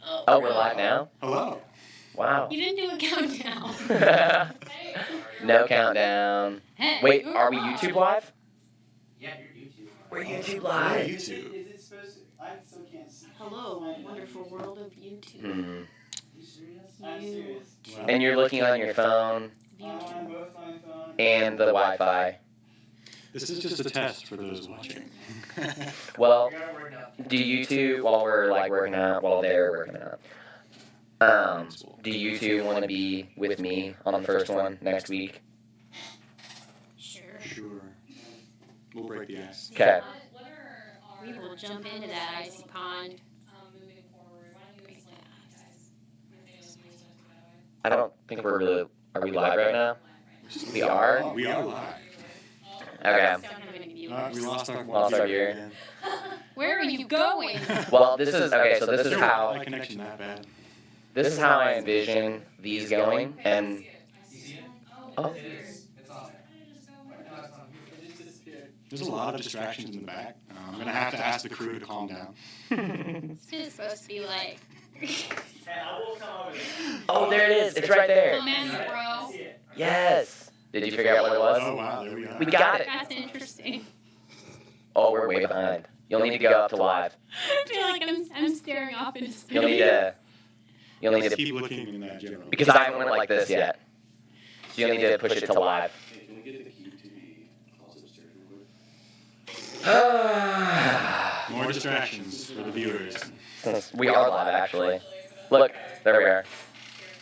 Oh, we're live now? Hello. Wow. You didn't do a countdown. No countdown. Hey. Wait, are we YouTube live? Yeah, you're YouTube. We're YouTube We're live. YouTube. Is it supposed to? I still can't see. Hello, wonderful world of YouTube. Hmm. You serious? You- I'm serious. Wow. And you're looking on your phone I'm on both my phone and the Wi-Fi. This is just a test for those watching. Well, We gotta work out. do you two, while we're like working out, while they're working out, do you two want to be with me on the first one next week? Sure. Sure. We'll break the ice. Okay. We will jump into that icy pond. Moving forward, why don't you explain that, guys? Your videos being so that way. I don't think we're really. Are we live right now? We are? We are live. Okay. Don't have any viewers. We lost our Lost our viewer. again. Where are you going? Well, this is okay. So this is Your how Wi-Fi connection that bad. I envision these going, and You see it? oh, It is. It's on there. No, it's on here. It just disappeared. There's a lot of distractions in the back. I'm gonna have to ask the crew to calm down. It's just supposed to be like, Hey, I will come over there. oh, there it is. It's right there. come in, bro. I see it. Yes. Did you figure out what it was? Oh wow, there we are. We got it. That's interesting. Oh, we're way behind. You'll need to go up to live. I feel like I'm staring off into space. You'll need to. You'll need Let's to keep looking in that general. because I haven't went like this yet. So you'll need to push it to live. Hey, can we get the key to the closet upstairs real quick? More distractions for the viewers. Since we are live, actually. Look, there we are.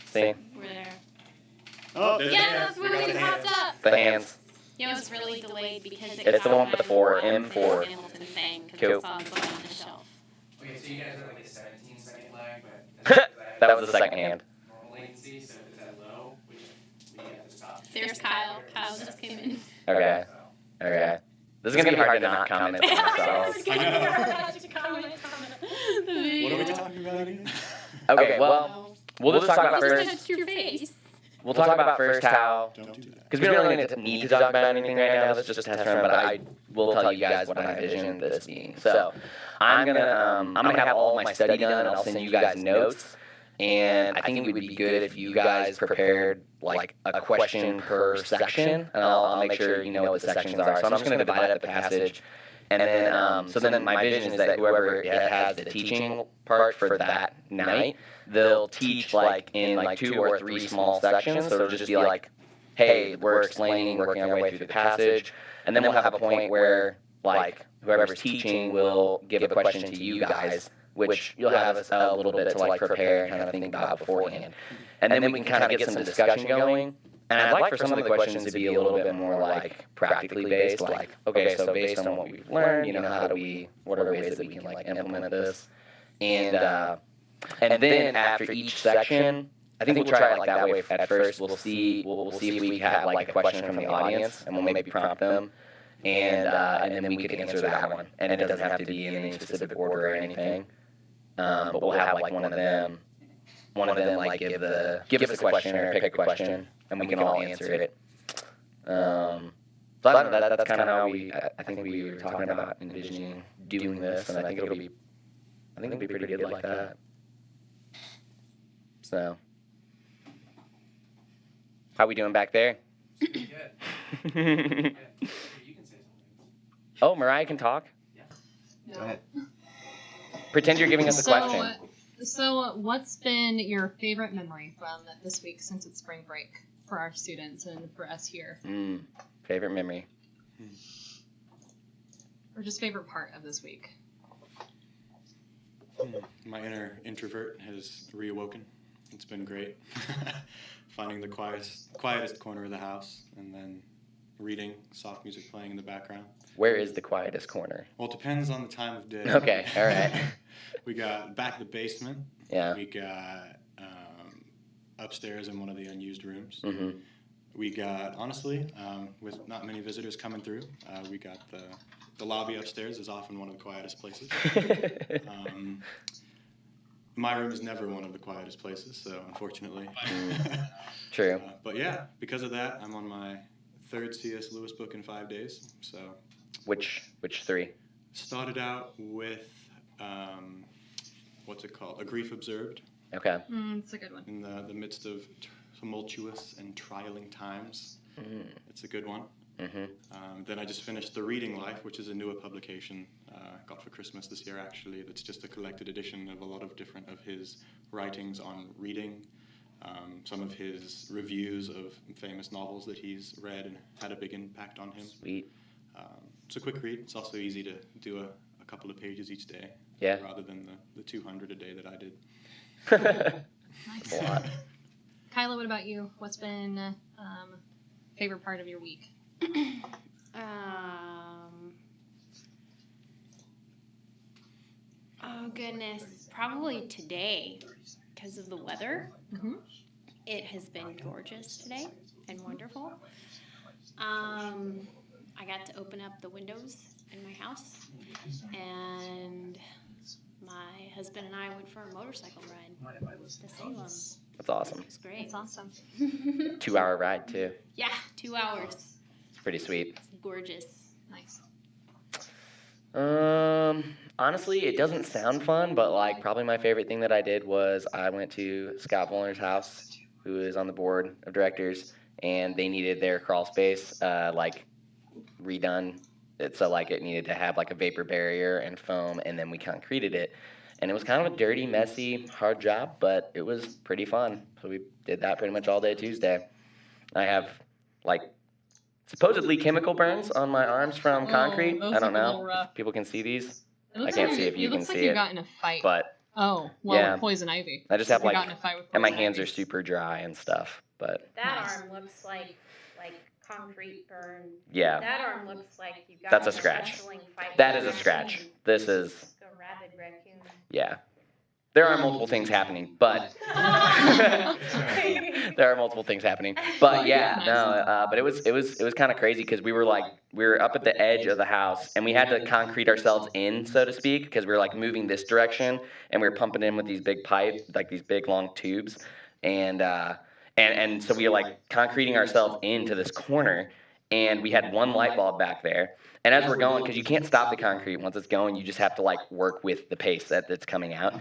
See We're there. Oh, there's Yeah, that's we when got we the popped hands. up. the hands. It was really delayed because It's the one with the four, M4. Hamilton thing, because Cool. it's on the bottom of the shelf. Okay, so you guys are like a 17-second lag, but that's because I have That was the second hand. normal latency, so if it's at low, we have to stop. There's Kyle. Kyle just came in. Okay. Okay. This is gonna be hard to not comment on ourselves. I I know. have to comment on the video. What are we talking about again? Okay, well, we'll just talk about Just first. touched your face. We'll talk about first how. Don't do that. Because we don't really need to talk about anything right now. This is just a test run, but I will tell you guys what I envision this being. So I'm gonna have all my study done, and I'll send you guys notes. And I think it would be good if you guys prepared like a question per section, and I'll make sure you know what the sections are. So I'm just gonna divide up the passage. And then, so then my vision is that whoever has the teaching part for that night, they'll teach like in like 2 or 3 small sections. So it'll just be like, hey, we're explaining, working our way through the passage, and then we'll have a point where like whoever's teaching will give a question to you guys, which you'll have a little bit to like prepare and kind of think about beforehand, and then we can kind of get some discussion going. And I'd like for some of the questions to be a little bit more like practically based, like, okay, so based on what we've learned, you know, what are ways that we can like implement this? And then after each section, I think we'll try it like that way at first. We'll see if we have like a question from the audience, and we'll maybe prompt them, and then we could answer that one. And it doesn't have to be in any specific order or anything, but we'll have like one of them like give us a question or pick a question, and we can all answer it. So I don't know, that's kind of how I think we were talking about envisioning doing this, and I think it'll be pretty good like that. So, how we doing back there? Good. Yeah. You can say something. Oh, Mariah can talk. Go ahead. Pretend you're giving us a question. So, what's been your favorite memory from this week since it's spring break for our students and for us here? Favorite memory. Or just favorite part of this week? My inner introvert has reawoken. It's been great. Finding the quietest corner of the house, and then reading, soft music playing in the background. Where is the quietest corner? Well, it depends on the time of day. Okay, all right. We got back in the basement. Yeah. We got upstairs in one of the unused rooms. Mm-hmm. We got, honestly, with not many visitors coming through, we got the lobby upstairs is often one of the quietest places. My room is never one of the quietest places, so unfortunately. True. But yeah, because of that, I'm on my 3rd C.S. Lewis book in 5 days. So Which 3? started out with what's it called? A Grief Observed, Okay. It's a good one. in the midst of tumultuous and trialing times. It's a good one. Then I just finished The Reading Life, which is a newer publication got for Christmas this year, actually. That's just a collected edition of a lot of different of his writings on reading, some of his reviews of famous novels that he's read and had a big impact on him. Sweet. It's a quick read. It's also easy to do a couple of pages each day, Yeah. rather than the 200 a day that I did. Nice. A lot. Kyla, what about you? What's been favorite part of your week? Oh goodness, probably today because of the weather. Mm-hmm. It has been gorgeous today and wonderful. I got to open up the windows in my house, and my husband and I went for a motorcycle ride to Salem. That's awesome. It was great. That's awesome. 2-hour ride too. Yeah, 2 hours. It's pretty sweet. It's gorgeous. Nice. Honestly, it doesn't sound fun, but like probably my favorite thing that I did was I went to Scott Vollner's house, who is on the board of directors, and they needed their crawl space like redone. So like it needed to have like a vapor barrier and foam, and then we concreted it. And it was kind of a dirty, messy, hard job, but it was pretty fun. So we did that pretty much all day Tuesday. I have like supposedly chemical burns on my arms from concrete. those I don't look a know little rough. if people can see these, It looks I can't like see if you it looks can like see you it, got in a fight. but Oh, well, yeah. with poison ivy. I just Looks have like you like, got in a fight with and my poison hands are ivy. super dry and stuff. But That Nice. arm looks like concrete burn. yeah, That arm looks like you got That's a in scratch. wrestling fight that with is a raccoon. scratch. This is, Like a rabid raccoon. yeah. There are multiple things happening, but there are multiple things happening. But yeah, no, but it was kind of crazy because we were up at the edge of the house and we had to concrete ourselves in, so to speak, because we were like moving this direction and we were pumping in with these big pipe, like these big long tubes, and so we were like concreting ourselves into this corner, and we had one light bulb back there. And as we're going, because you can't stop the concrete once it's going, you just have to like work with the pace that's coming out.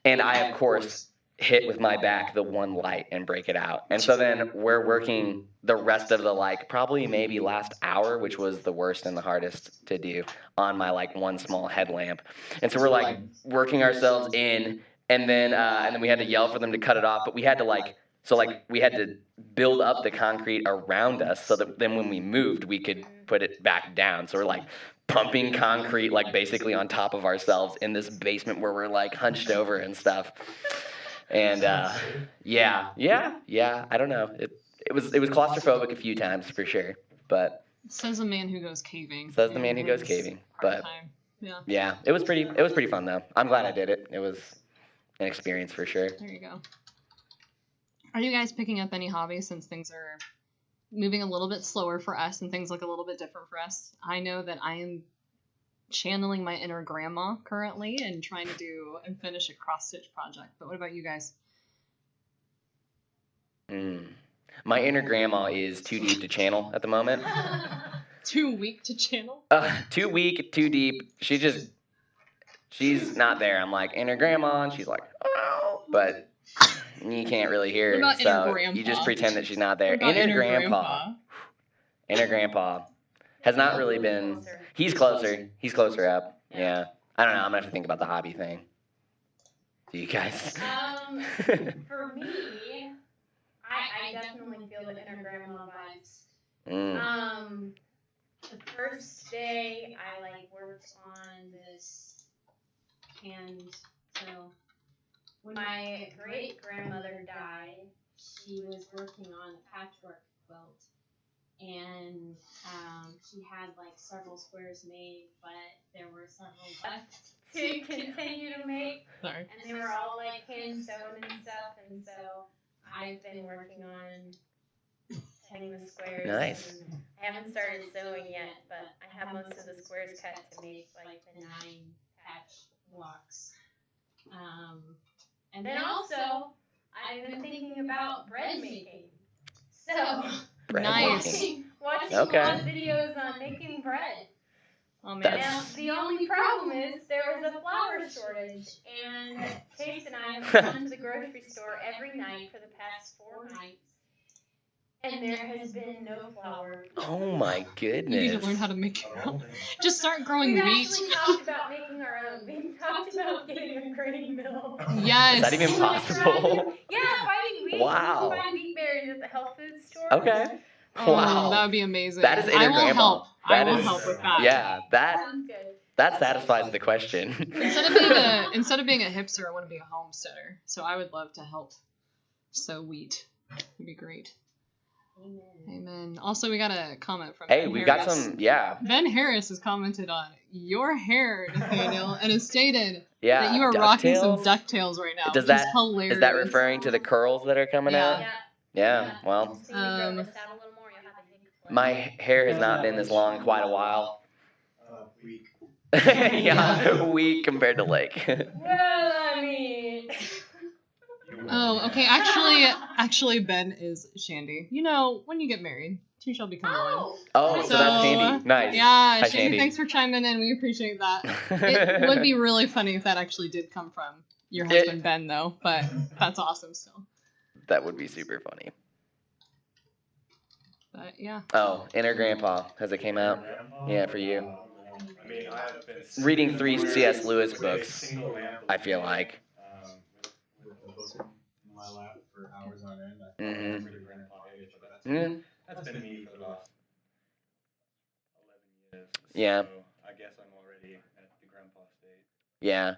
And I, of course, hit with my back the one light and break it out. And so then we're working the rest of the probably maybe last hour, which was the worst and the hardest to do, on my one small headlamp. And so we're like working ourselves in, and then we had to yell for them to cut it off. But we had to we had to build up the concrete around us so that then when we moved, we could put it back down. So we're pumping concrete basically on top of ourselves in this basement where we're hunched over and stuff. And yeah, I don't know. It was claustrophobic a few times for sure, but Says the man who goes caving. says the man who goes His caving. hard But time. Yeah, yeah, it was pretty fun though. I'm glad I did it. It was an experience for sure. there you go. Are you guys picking up any hobbies since things are moving a little bit slower for us and things look a little bit different for us? I know that I am channeling my inner grandma currently and trying to do and finish a cross stitch project. But what about you guys? My inner grandma is too deep to channel at the moment. Too weak to channel? Too weak, too deep. She's not there. I'm like, inner grandma, and she's like, oh, but you can't really hear What her. about inner So grandpa? you just pretend that she's not there. What about Inner grandpa. Inner grandpa has not really been. He's closer. He's closer up. Yeah. I don't know. I'm gonna have to think about the hobby thing. Do you guys? For me, I definitely feel the inner grandma vibes. The first day I worked on this, and so when my great grandmother died, she was working on a patchwork quilt, and she had several squares made, but there were several left to continue to make. Sorry. And they were all hand sewn and stuff, and so I've been working on cutting the squares. Nice. And I haven't started sewing yet, but I have most of the squares cut to make the 9 patch blocks. And then also I've been thinking about bread making. So Bread Nice. making. watching Okay. a lot of videos on making bread. Oh man. That's- Now, the only problem is there was a flour shortage, and Chase and I have gone to the grocery store every night for the past 4 nights, and there has been no flour. Oh my goodness. You need to learn how to make your own. Just start growing We've wheat. actually talked about making our own. We've talked about getting a grain mill. Yes. Is that even We wanna try possible? to- Yeah, finding wheat. Wow. You can find wheat berries at the health food store. Okay. Oh, Wow. that would be amazing. That is I inner will grandma. help. I That will is- help with that. Yeah, that Sounds good. satisfies the question. Instead of being a hipster, I want to be a homesteader. So I would love to help sow wheat. It'd be great. Amen. Also, we got a comment from Hey, Ben we've got Harris. some. Yeah, Ben Harris has commented on your hair, Nathaniel, and has stated yeah. that you are rocking some DuckTales? DuckTales right now, Does which that- is hilarious. Is that referring to the curls that are coming Yeah. out? Yeah. Well, Just need to grow this out a little more. You'll have a big flip. my hair has not been this long in quite a while. Week. Yeah, weak compared to Lake. Well, I mean. Oh, okay. Actually, Ben is Shandy. You know, when you get married, two shall become one. Oh, so that's Shandy. Nice. Yeah, Hi, Shandy, Shandy. thanks for chiming in. We appreciate that. It would be really funny if that actually did come from your husband, Ben, though. But that's awesome still. That would be super funny. But yeah. Oh, Inner Grandpa. Has it came out? Yeah, for you. I mean, I have been Reading 3 C.S. Lewis with a books, single lamp I feel like. with a book in my lap for hours on end. I Mhm. I'm pretty grandpa age, but Mm, that's been me for the last 11 years. Yeah. So I guess I'm already at the grandpa state. yeah.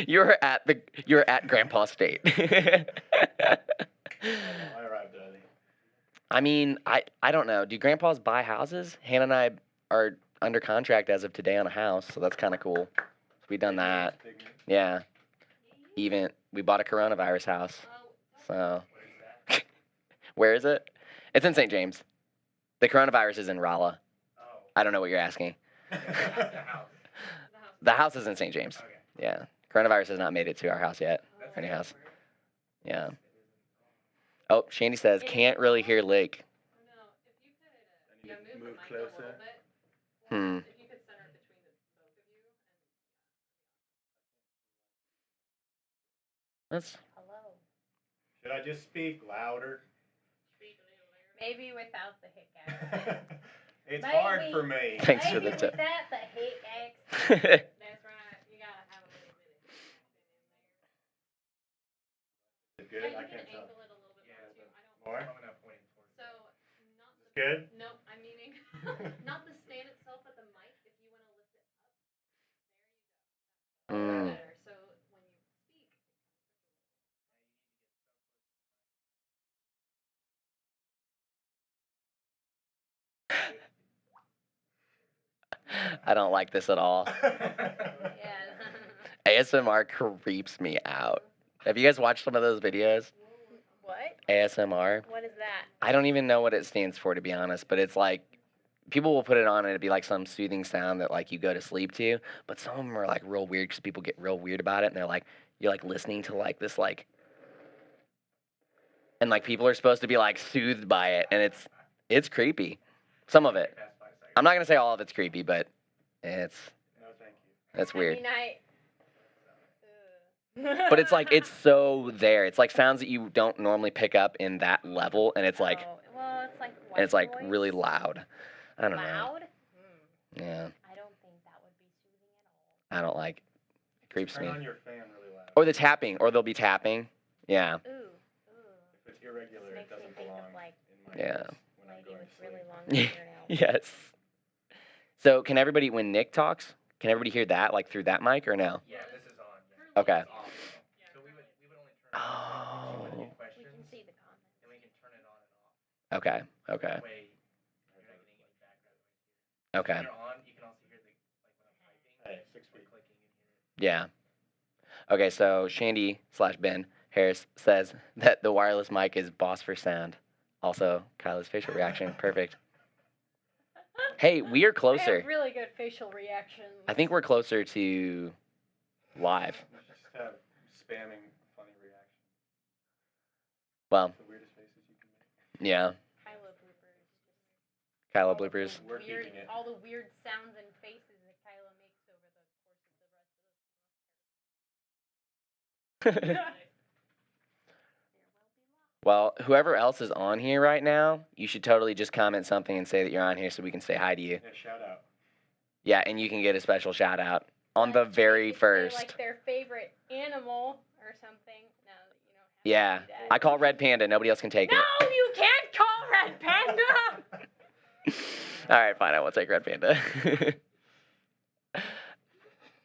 You're at Grandpa State. I arrived early. I mean, I don't know. Do grandpas buy houses? Hannah and I are under contract as of today on a house, so that's kind of cool. We done that. Big news. Yeah. Even we bought a coronavirus house. So where is it? It's in St. James. The coronavirus is in Rolla. I don't know what you're asking. The house is in St. James. Yeah. Coronavirus has not made it to our house yet. Our new house. Yeah. Oh, Shandy says can't really hear Lake. I need to move closer. Hmm. That's Hello. Should I just speak louder? Maybe without the hiccups. It's Maybe. hard for me. Thanks for the Maybe tip. without the hiccups. That's right. You gotta have a little bit of Is it good? I can't tell. angle it a little bit more too. I don't. More? So not the. Good? Nope. I'm meaning not the stand itself, but the mic. If you want to lift it up, there you go. Mm. Better. So when you speak. I don't like this at all. Yeah. ASMR creeps me out. Have you guys watched some of those videos? What? ASMR? What is that? I don't even know what it stands for, to be honest, but it's like people will put it on and it'd be like some soothing sound that like you go to sleep to, but some of them are like real weird because people get real weird about it and they're like, you're like listening to like this like, and like people are supposed to be like soothed by it and it's creepy. Some of it. I'm not gonna say all of it's creepy, but it's No, thank you. it's weird. I mean, But it's like it's so there. It's like sounds that you don't normally pick up in that level, and it's like Oh, well, it's like white and it's like noise. really loud. I don't know. Loud? Yeah, I don't think that would be soothing at all. I don't like. It creeps Turn me. on your fan really loud. Or the tapping, or they'll be tapping. Yeah. Ooh, If it's irregular, Makes it me doesn't think of, belong like, in my Yeah. ears when I'm lady going with to sleep. really long Yeah. fingernails. Yes. So can everybody, when Nick talks, can everybody hear that like through that mic or no? Yeah, this is on. Okay. It's off. So we would only turn it on if you Oh. get We questions, can see the comments. and we can turn it on and off. Okay. Okay. That way you're not getting any background noise. Okay. When you're on, you can also hear the like when I'm typing, Hey, 6 or feet. clicking and hear it. Yeah. Okay. So Shandy/Ben Harris says that the wireless mic is boss for sound. Also, Kyla's facial reaction, perfect. Hey, we are I closer. have really good facial reactions. I think we're closer to live. Just have spamming funny reactions. Well, The weirdest faces you can make. yeah. Kyla bloopers. Kylo bloopers. We're weird, keeping it. all the weird sounds and faces that Kylo makes over the course of the rest of the Well, whoever else is on here right now, you should totally just comment something and say that you're on here so we can say hi to you. Yeah, shout out. Yeah, and you can get a special shout out on the very They could first. say, like their favorite animal or something. No, you don't have Yeah, to do that. I call Red Panda. Nobody else can take No, you can't call Red Panda. it. All right, fine. I won't take Red Panda.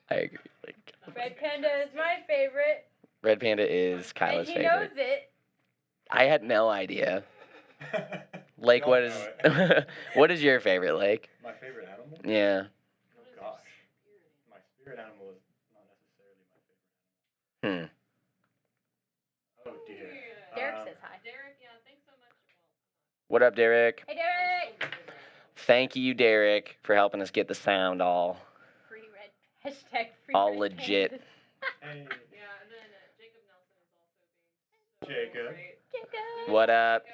I agree. Like, Red Panda is my favorite, Red Panda is and Kyla's he favorite. knows it. I had no idea. We Lake, all what know is it. what is your favorite, Lake? My favorite animal? Yeah. Oh gosh. My spirit animal is not necessarily my favorite. Hmm. Oh dear. Derek says hi. What up, Derek? Hey, Derek. Thank you, Derek, for helping us get the sound all. Free red. Hashtag free All red legit. pandas. Hey, Yeah, and then Jacob Nelson is also being Jacob. great. Jacob. What up, I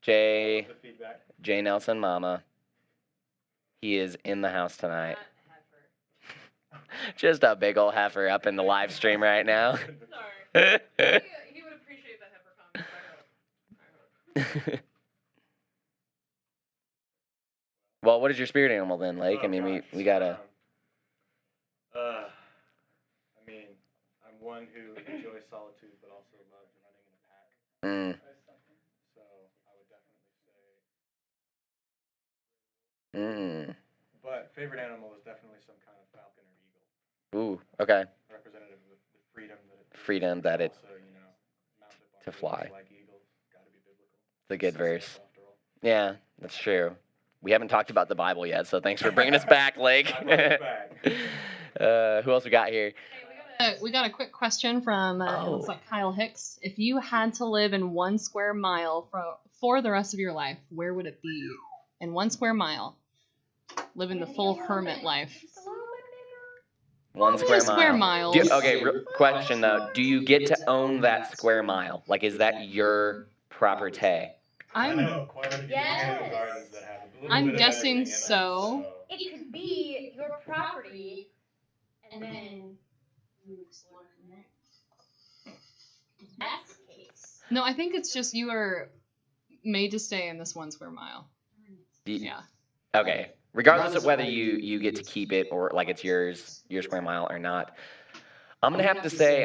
Jay? love the feedback. Jay Nelson, Mama. He is in the house tonight. Not heifer. Just a big old heifer up in the live stream right now. Sorry. He would appreciate the heifer comments, I hope. Well, what is your spirit animal then, Lake? Oh, I mean, gosh. we gotta. I mean, I'm one who enjoys solitude, but also loves running in a pack. Mm, So I would definitely say. mm. But favorite animal is definitely some kind of falcon or eagle, Ooh, okay. representative of the freedom that it. Freedom that it. Also, you know, mounted up on To wings fly. like eagles. Gotta be biblical. It's a good verse. After all. Yeah, that's true. We haven't talked about the Bible yet, so thanks for bringing us back, Lake. I brought it back. Who else we got here? We got a quick question from it looks Oh. like Kyle Hicks. If you had to live in 1 square mile for the rest of your life, where would it be? In 1 square mile, living the full hermit life. Just a little bit bigger. One Only square a square mile. miles. Okay, question though. Do you get to own that square mile? Like, is that your property? I I'm know quite a few botanical Yes. gardens that have a little I'm bit of guessing everything in it, so. It could be your property, and then You explore from there. if that's the case. No, I think it's just you are made to stay in this 1 square mile. Yeah. Okay. Regardless of whether you get to keep it or like it's yours, your square mile or not. I'm gonna have to say,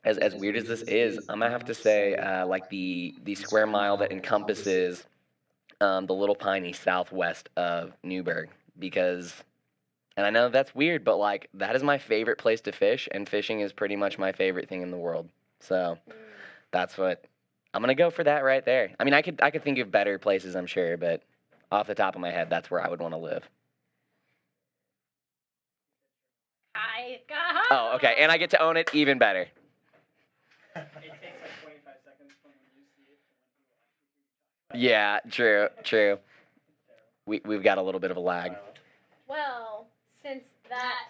as weird as this is, I'm gonna have to say, like the square mile that encompasses the Little Piney southwest of Newburgh, because, and I know that's weird, but like that is my favorite place to fish, and fishing is pretty much my favorite thing in the world. So that's what I'm gonna go for that right there. I mean, I could think of better places, I'm sure, but off the top of my head, that's where I would want to live. I got. Oh, okay, and I get to own it, even better. It takes like 25 seconds from when you see it to when you Yeah, true. We've got a little bit of a lag. Well, since that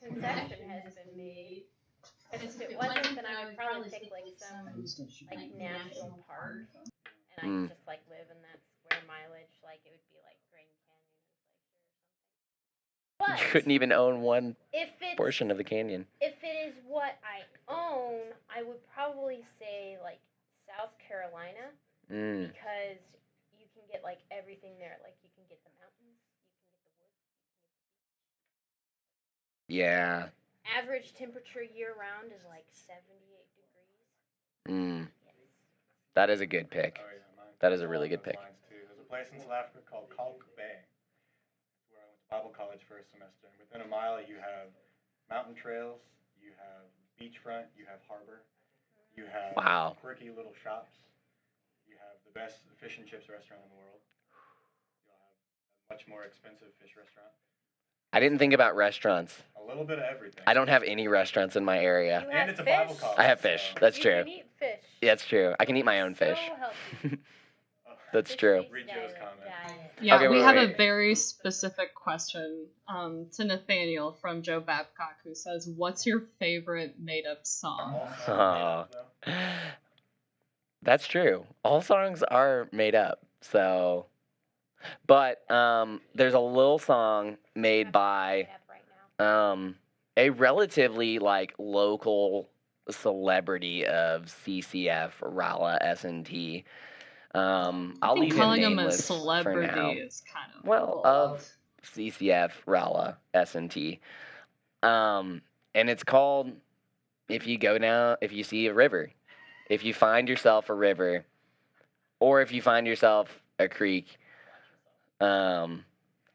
concession has been made, because if it wasn't, then I would probably pick like some like national park, and I could just like live in that square mileage, like it would be like Grand Canyon or something. You But couldn't even own one if it's portion of the canyon. if it is what I own, I would probably say like South Carolina, Mm. because you can get like everything there. Like you can get the mountains, you can get the woods, Yeah. average temperature year round is like 78 degrees. Mm. Yes. That is a good pick. Oh, yeah, mine- That is a really good those pick. lines, too. There's a place in South Africa called Kalk Bay, where I went to Bible college for a semester. And within a mile, you have mountain trails, you have beachfront, you have harbor, you have Wow. quirky little shops, you have the best fish and chips restaurant in the world. You'll have a much more expensive fish restaurant. I didn't think about restaurants. A little bit of everything. I don't have any restaurants in my area. You And have it's a fish. Bible college. I have fish. so- That's You true. can eat fish. Yeah, that's true. I can eat my own fish. So healthy. Oh, That's true. Read Joe's comment. Diet. Yeah, Okay, we wait, have wait. a very specific question to Nathaniel from Joe Babcock, who says, "What's your favorite made-up song?" Also, That's true. All songs are made up. So But there's a little song made by Right now. a relatively like local celebrity of CCF, Rala S&T. I'll I think leave him calling him a nameless for now. celebrity is kind of Well, bold. of CCF, Rala S&T. And it's called If You See a River. If you find yourself a river, or if you find yourself a creek, I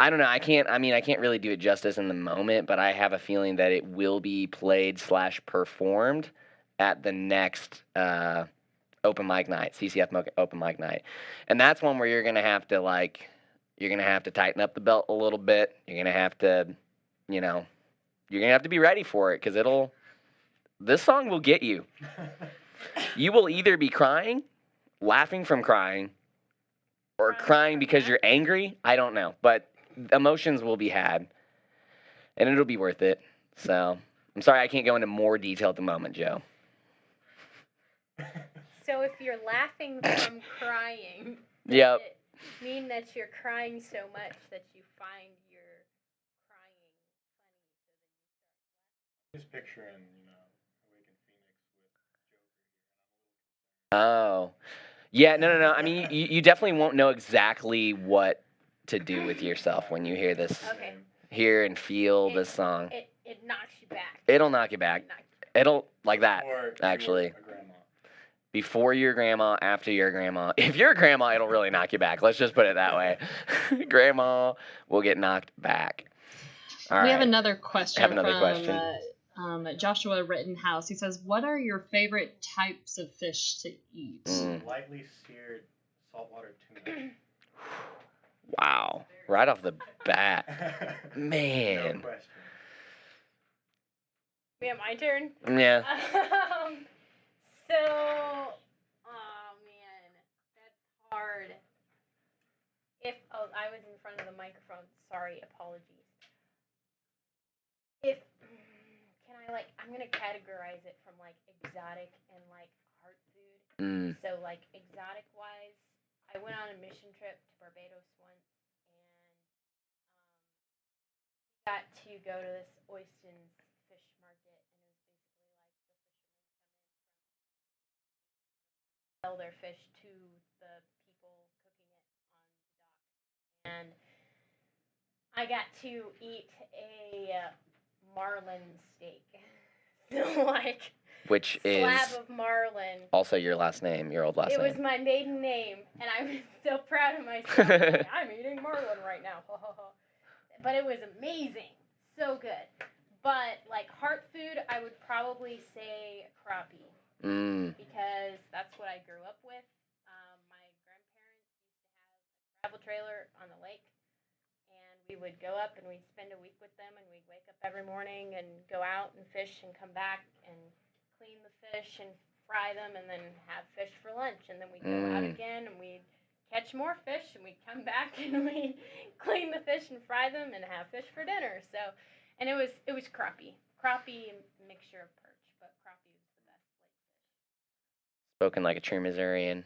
don't know. I can't really do it justice in the moment, but I have a feeling that it will be played / performed at the next open mic night, CCF open mic night, and that's one where you're gonna have to tighten up the belt a little bit. You're gonna have to, you're gonna have to be ready for it because this song will get you. You will either be crying, laughing from crying, or crying because you're angry. I don't know, but emotions will be had, and it'll be worth it. So I'm sorry I can't go into more detail at the moment, Joe. So if you're laughing from crying, Yep. does it mean that you're crying so much that you find your crying funny? Just picturing, Awaken Phoenix with Oh. Yeah, no. I mean, you definitely won't know exactly what to do with yourself when you hear this, Okay. hear and feel this song. It knocks you back. It'll knock you back. It'll, like that, Or actually. a grandma. Before your grandma, after your grandma. If you're a grandma, it'll really knock you back. Let's just put it that way. Grandma will get knocked back. All We right. have another question Have another from question. Joshua Rittenhouse. He says, "What are your favorite types of fish to eat?" Lightly seared saltwater tuna. Wow. Right off the bat. No Man. question. Yeah, my turn. Yeah. So, oh man, that's hard. I was in front of the microphone. Sorry, apologies. I'm gonna categorize it from like exotic and like heart food. So like exotic wise, I went on a mission trip to Barbados once, and got to go to this Oyston's fish market, and it was basically like the fishermen sell their fish to the people cooking it on the dock, and I got to eat a marlin steak. So like Which slab is of marlin. also your last name, your old last It name. was my maiden name, and I was so proud of myself. Like, I'm eating marlin right now. But it was amazing. So good. But, like, heart food, I would probably say crappie. Because that's what I grew up with. My grandparents used to have a travel trailer on the lake. And we would go up and we'd spend a week with them. And we'd wake up every morning and go out and fish and come back and clean the fish and fry them and then have fish for lunch. And then we'd go out again and we'd catch more fish and we'd come back and we'd clean the fish and fry them and have fish for dinner. So, and it was crappie mixture of perch, but crappie was the best lake fish. Spoken like a true Missourian.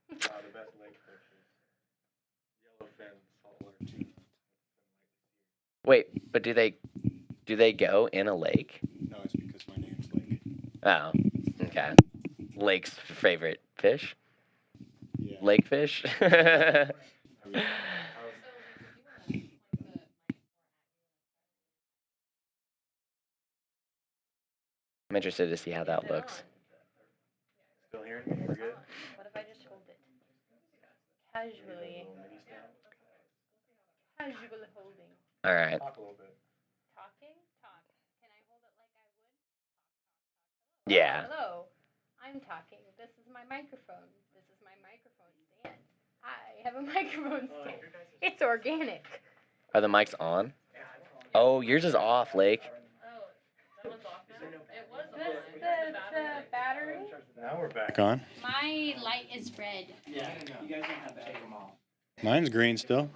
The best lake fish is yellowfin saltwater tuna. Wait, but do they go in a lake? No, it's because my name's Lake. Oh, okay. Lake's favorite fish? Yeah. Lake fish? I'm interested to see how that looks. Still hearing me? We're good? What if I just hold it? Casually. Casual holding. All right. Talk a little bit. Talking? Talk. Can I hold it like I would? Talk. Yeah. Hello. I'm talking. This is my microphone. This is my microphone stand. I have a microphone stand. It's organic. Are the mics on? Oh, yours is off, Lake. Oh, that one's off now? It was the battery? Now we're back on. My light is red. Yeah, you guys don't have to take them off. Mine's green still.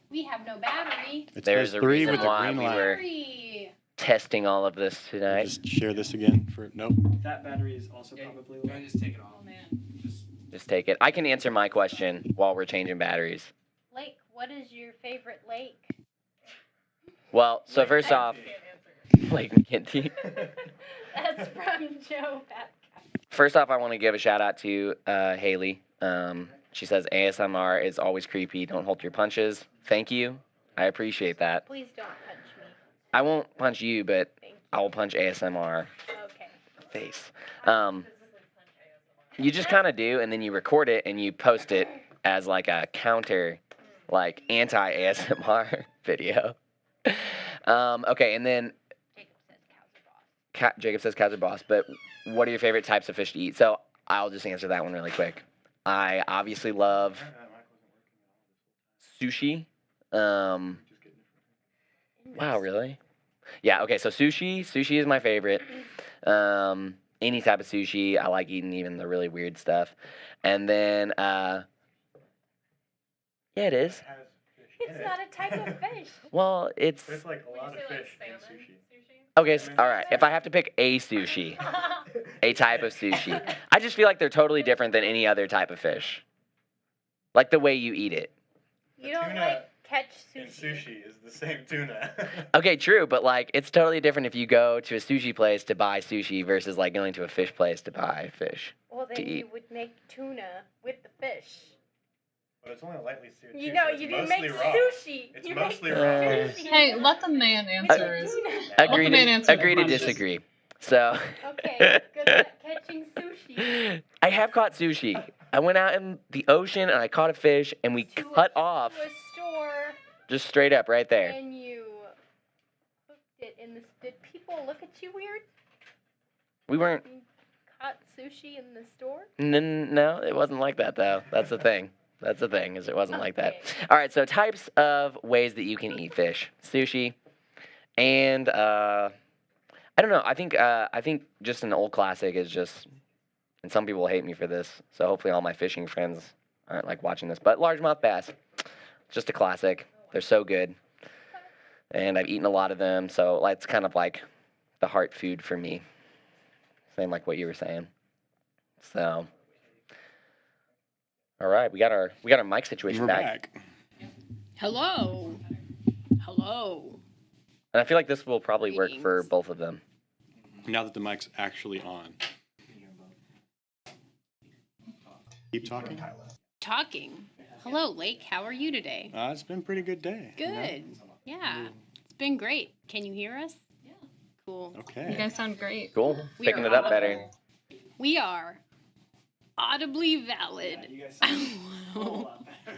We have no battery. It There's says a 3 reason with the why green we light. were Battery. testing all of this tonight. Just share this again for nope. That battery is also Yeah, probably you wanna just take it off. Oh man. Just take it. I can answer my question while we're changing batteries. Lake, what is your favorite lake? Well, so first off, Lake McKinty. That's from Joe Babcock. First off, I want to give a shout out to Haley. She says ASMR is always creepy. Don't hold your punches. Thank you. I appreciate that. Please don't punch me. I won't punch you, but Thank you. I will punch ASMR Okay. face. You just kind of do, and then you record it and you post it as like a counter, like anti-ASMR video. Okay, and then Jacob says cows are boss. But what are your favorite types of fish to eat? So I'll just answer that one really quick. I obviously love sushi. Wow, really? Yeah. Okay, so sushi. Sushi is my favorite. Any type of sushi. I like eating even the really weird stuff. And then, yeah, it is. It's not a type of fish. Well, it's There's like a lot of fish in sushi. okay. All right. If I have to pick a sushi, a type of sushi, I just feel like they're totally different than any other type of fish. Like the way you eat it. You don't tuna like catch In sushi. sushi is the same tuna. Okay, true, but like it's totally different if you go to a sushi place to buy sushi versus like going to a fish place to buy fish. Well, to then eat. you would make tuna with the fish. But it's only lightly seared. You too, know, so it's you didn't mostly make raw. sushi. It's you mostly make raw. sushi Hey, let the man with answer. the his- tuna. Agree the man to answer agree the to questions. disagree. So Okay, good luck catching sushi. I have caught sushi. I went out in the ocean and I caught a fish and we cut off To a store just straight up right there. and you cooked it in the. Did people look at you weird? We weren't. You caught sushi in the store? No, it wasn't like that though. That's the thing. That's the thing is it wasn't like that. Okay. All right, so types of ways that you can eat fish: sushi, and I don't know. I think just an old classic is just, and some people hate me for this. So hopefully all my fishing friends aren't like watching this. But largemouth bass, just a classic. They're so good, and I've eaten a lot of them. So it's kind of like the heart food for me. Same like what you were saying. So. All right, we got our mic situation We're back. Hello. Hello. And I feel like this will probably work for Greetings. both of them. Now that the mic's actually on. Keep talking. Talking. Hello, Lake. How are you today? It's been a pretty good day. you know? Good. Yeah. It's been great. Can you hear us? Yeah. Cool. You Okay. guys sound great. Cool. We Picking are it up better. We are audibly valid. You guys sound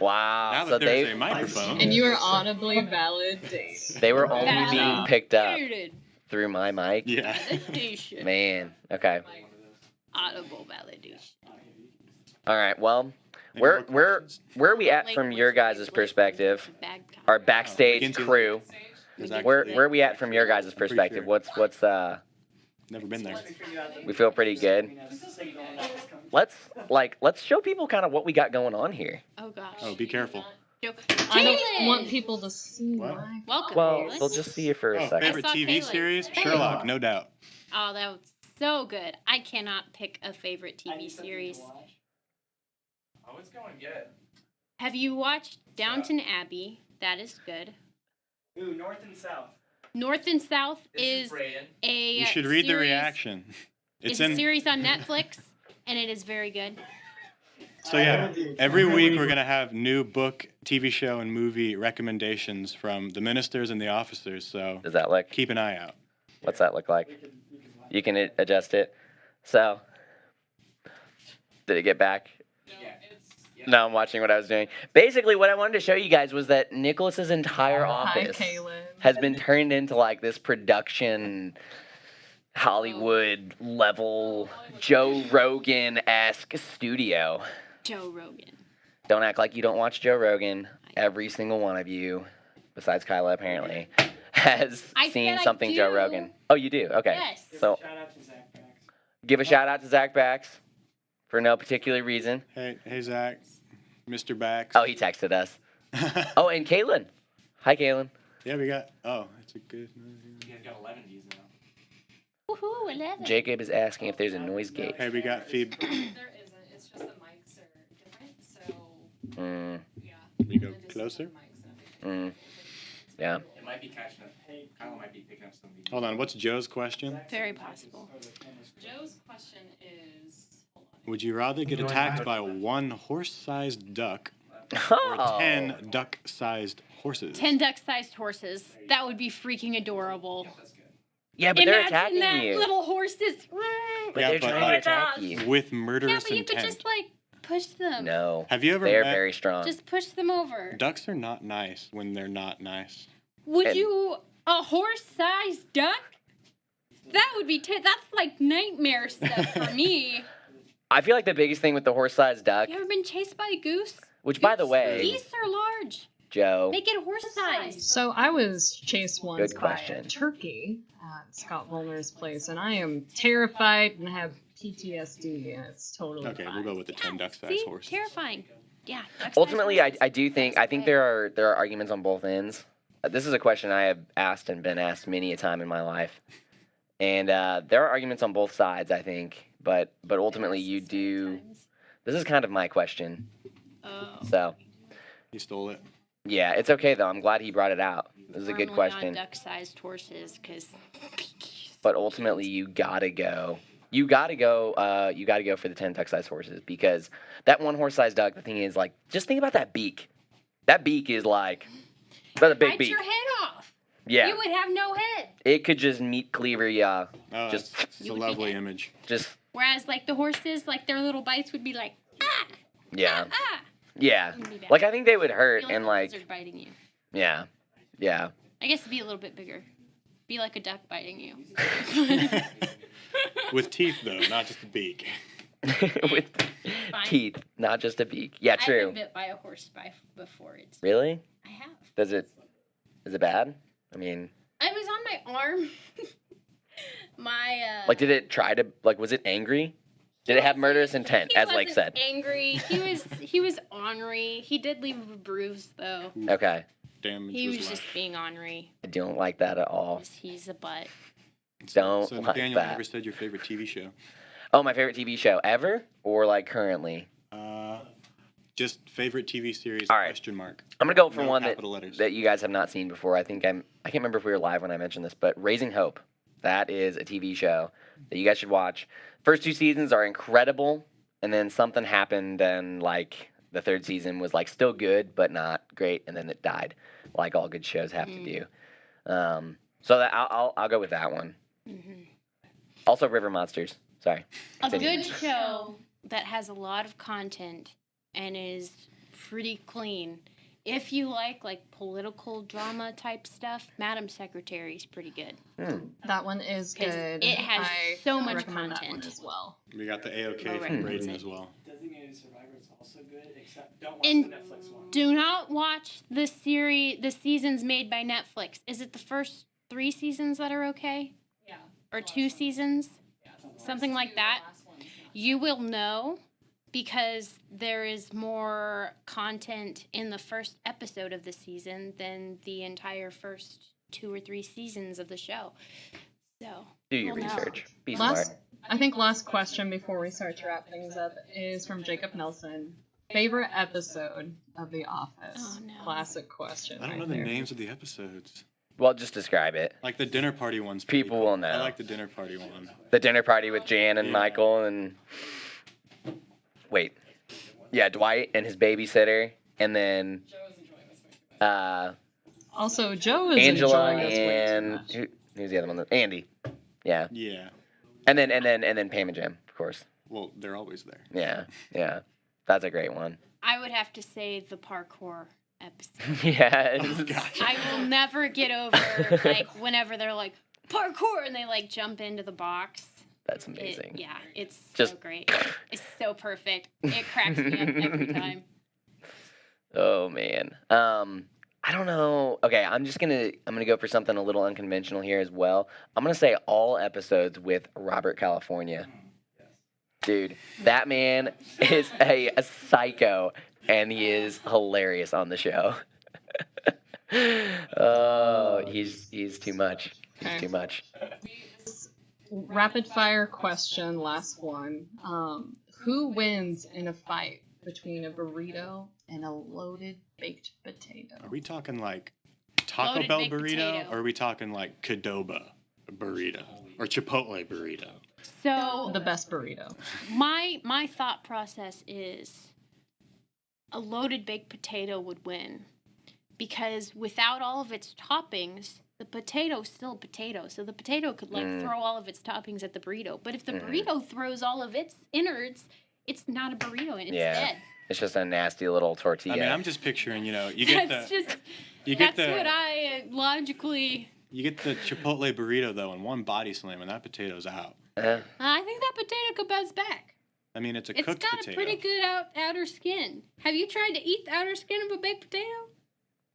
Wow. Now so that there's they a microphone. And you are audibly validated. they were only being picked up Validated. through my mic. Yeah. Validation. Man. Okay. Audible validation. All right. Well, Any where more questions? where are we at Lake, from what's your your guys' favorite perspective? Bag Our comment. backstage McKinsey crew. There's Where actually- are we at from your guys' Pretty perspective? sure. What's Never been there. we feel pretty good. Let's show people kind of what we got going on here. Oh gosh. Oh, be careful. Joke. I don't Kaylin! want people to see What? my Welcome. Well, Kaylin. they'll just see you for a Oh, second. favorite I saw TV Kaylin. series? Hey. Sherlock, no doubt. Oh, that was so good. I cannot pick a favorite TV series. Oh, it's going good. Have you watched Downton Abbey? That is good. Ooh, north and south. North and South This is is Brayden. a You should read the series- reaction. It's It's a in. series on Netflix, and it is very good. So yeah, every week we're gonna have new book, TV show, and movie recommendations from the ministers and the officers. So Does that look? keep an eye out. What's that look like? You can adjust it. So, did it get back? No, I'm watching what I was doing. Basically, what I wanted to show you guys was that Nicholas's entire Hi, office Kaylin. has been turned into like this production, Hollywood level, Joe Rogan-esque studio. Joe Rogan. Don't act like you don't watch Joe Rogan. Every single one of you, besides Kyla apparently, has I seen said I something Joe do. Rogan. Oh, you do? Okay. Yes. So Shout out to Zach Bax. give a shout out to Zach Bax for no particular reason. Hey Zach, Mr. Bax. Oh, he texted us. Oh, and Kaylin. Hi, Kaylin. Yeah, we got. Oh, it's a good. You guys got 11 views now. Woohoo, 11. Jacob is asking if there's a noise gate. Hey, we got feed. There isn't. It's just the mics are different. So Mm, yeah. We go closer. Yeah. It might be catching up. Kyle might be picking up some. Hold on, what's Joe's question? Very possible. Joe's question is. Hold on. Would you rather get attacked by one horse-sized duck or Oh. 10 duck-sized horses? 10 duck-sized horses. That would be freaking adorable. Yeah, but they're Imagine attacking that you. little horses. But Yeah, they're but trying like- to attack you. With Yeah, murderous but you could intent. just like push them. No. Have you ever They're met... very strong. Just push them over. Ducks are not nice when they're not nice. Would And- you a horse-sized duck? That would be that's like nightmare stuff for me. I feel like the biggest thing with the horse-sized duck, You ever been chased by a goose? which by the way, Geese are large. Joe, Make it horse-sized. So I was chased once Good by a question. turkey at Scott Volner's place, and I am terrified and have PTSD, and it's totally Okay, fine. we'll go with the 10 duck-sized See? horses. Terrifying. Yeah. duck-sized ultimately, I horses. do think That's okay. there are arguments on both ends. This is a question I have asked and been asked many a time in my life, and there are arguments on both sides. I think, but ultimately, you do. Sometimes. This is kind of my question, Oh. so He stole it. yeah, it's okay though. I'm glad he brought it out. This is a good Firmly question. on duck-sized horses, because But ultimately, you gotta go. You gotta go for the 10 duck-sized horses because that one horse-sized duck. The thing is, like, just think about that beak. That beak is like, that's a big bite beak. your head off. Yeah, You would have no head. it could just meat cleaver ya. Oh, Just- it's a You would be lovely dead. image. Just Whereas like the horses, like their little bites would be like yeah, ah. yeah. Wouldn't be bad. Like I think they would hurt Feel like and a like lizard biting you. yeah. I guess it'd be a little bit bigger. Be like a duck biting you. With teeth, though, not just a beak. With Fine. teeth, not just a beak. Yeah, I've true. been bit by a horse before. It's Really? I have. Is it bad? I mean, I was on my arm. like, did it try to like? Was it angry? Did it have murderous intent, He as Lake wasn't said? angry. He was ornery. He did leave a bruise though. Okay, Damage He was was just left. being ornery. I don't like that at all. He's a butt. Don't So like Nathaniel that. never said your favorite TV show. Oh, my favorite TV show ever, or like currently? Just favorite TV series? All right. Question mark. I'm gonna go for No one capital letters. that you guys have not seen before. I can't remember if we were live when I mentioned this, but Raising Hope. That is a TV show that you guys should watch. First 2 seasons are incredible, and then something happened, and like the 3rd season was like still good but not great, and then it died, like all good shows have to do. So that I'll go with that one. Mm-hmm. Also, River Monsters. Sorry. A Continue. good show that has a lot of content and is pretty clean. If you like political drama type stuff, Madam Secretary is pretty good. That one is 'Cause good. it has I so much recommend that one content. as well. We got the AOK Low from recommends Braden it. as well. Designated Survivor is also good, except don't watch And the Netflix one. do not watch the seasons made by Netflix. Is it the first 3 seasons that are okay? Yeah. Or 2 seasons? Something like that. You will know because there is more content in the first episode of the season than the entire first 2 or 3 seasons of the show. So Do your you'll know. research. Be Last, smart. I think last question before we start to wrap things up is from Jacob Nelson. Favorite episode of The Office? Oh, no. Classic question. I don't know right the there. names of the episodes. Well, just describe it. Like the dinner party one's pretty People cool. will know. I like the dinner party one. The dinner party with Jan and Yeah. Michael and wait, yeah, Dwight and his babysitter, and then Also, Joe is Angela enjoying this way too and much. who's the other one? Andy. Yeah, Yeah. and then Pam and Jim, of course. Well, they're always there. Yeah, that's a great one. I would have to say the parkour episode. Yes. Oh, gosh. I will never get over whenever they're like parkour and they jump into the box. That's amazing. It's Just- so great. It's so perfect. It cracks me up every time. Oh man. I don't know. Okay, I'm gonna go for something a little unconventional here as well. I'm gonna say all episodes with Robert California. Dude, that man is a psycho, and he is hilarious on the show. Oh, he's too much. He's Okay. too much. Rapid fire question, last one. Who wins in a fight between a burrito and a loaded baked potato. Are we talking like Taco Loaded Bell baked burrito, potato. or are we talking like Qdoba burrito or Chipotle burrito? So The best burrito. my thought process is a loaded baked potato would win because without all of its toppings, the potato's still a potato. So the potato could throw all of its toppings at the burrito. But if the burrito throws all of its innards, it's not a burrito and it's dead. It's just a nasty little tortilla. I mean, I'm just picturing, you get That's the just you get that's the what I logically. you get the Chipotle burrito though, and one body slam, and that potato's out. I think that potato could bounce back. I mean, it's a It's cooked got potato. a pretty good outer skin. Have you tried to eat the outer skin of a baked potato?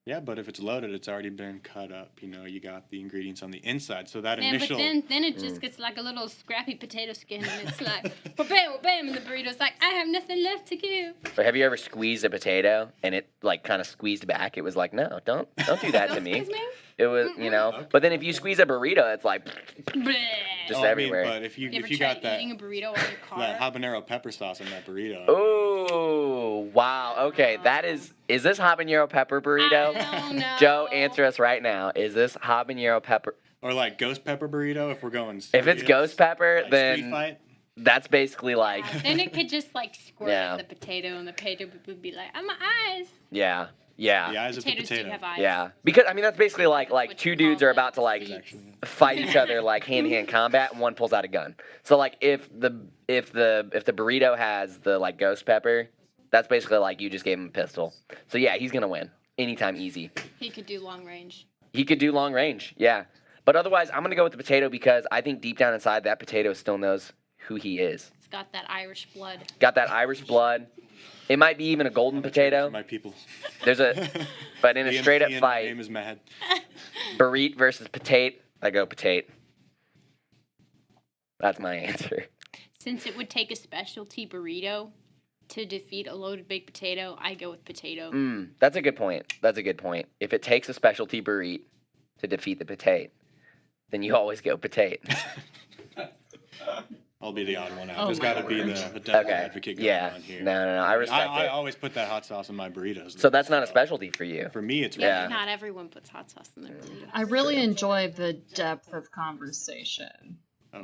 Yeah, but if it's loaded, it's already been cut up. You got the ingredients on the inside, so that Man, initial. but then it just gets like a little scrappy potato skin, and it's like, bam, bam, and the burrito's like, I have nothing left to give. But have you ever squeezed a potato and it like kind of squeezed back? It was like, no, don't do that to me. Excuse me? It was, But then if you squeeze a burrito, it's like Bleh. just I everywhere. mean, but if you You ever if you tried got that eating a burrito on your car? that habanero pepper sauce in that burrito. Oh, wow. Okay, is this habanero pepper burrito? I don't know. Joe, answer us right now. Is this habanero pepper? Or like ghost pepper burrito if we're going. If it's serious, ghost pepper, like Street then Fight. that's basically like, Then it could just like squirt Yeah. at the potato, and the potato would be like, "Oh, my eyes." yeah. The eyes of the Potatoes do potato. have eyes. Yeah, because I mean that's basically like what two you dudes call are about to like seeds. fight each other like hand to hand combat, and one pulls out a gun. So like if the burrito has the like ghost pepper, that's basically like you just gave him a pistol. So yeah, he's gonna win anytime, easy. He could do long range. He could do long range, yeah. But otherwise, I'm gonna go with the potato because I think deep down inside that potato still knows who he is. It's got that Irish blood. Got that Irish blood. It might be even a golden potato. My people. There's but in a The straight up MC in my fight, name is Mad. burrito versus potato, I go potato. That's my answer. Since it would take a specialty burrito to defeat a loaded baked potato, I go with potato. That's a good point. That's a good point. If it takes a specialty burrito to defeat the potato, then you always go potato. I'll be the odd one out. Oh There's my got to be word. the devil Okay. advocate going Yeah. on here. No. I respect I it. always put that hot sauce in my burritos. So that's not a specialty for you. For me, it's Yeah, Yeah. but not everyone puts hot sauce in their burrito. I really enjoy the depth of conversation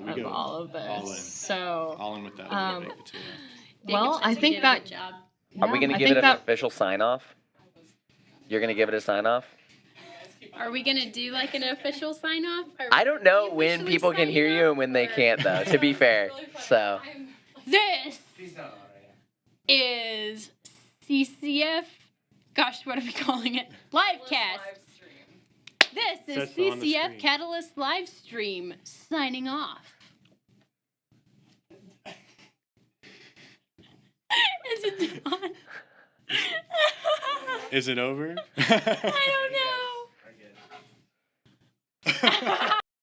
we of go all of this. all in. So, All in with that. Um, baked potato. well, Jacob I says we think did a that- good job. Are we yeah, gonna I give think it an that official sign off? You're gonna give it a sign off? Are we gonna do like an official sign off? I don't know when people can hear you and when they can't, though. To be fair, so This Please don't. is CCF. Gosh, what are we calling it? Livecast. This is Says so on the CCF screen. Catalyst live stream signing off. Is it on? Is it over? I don't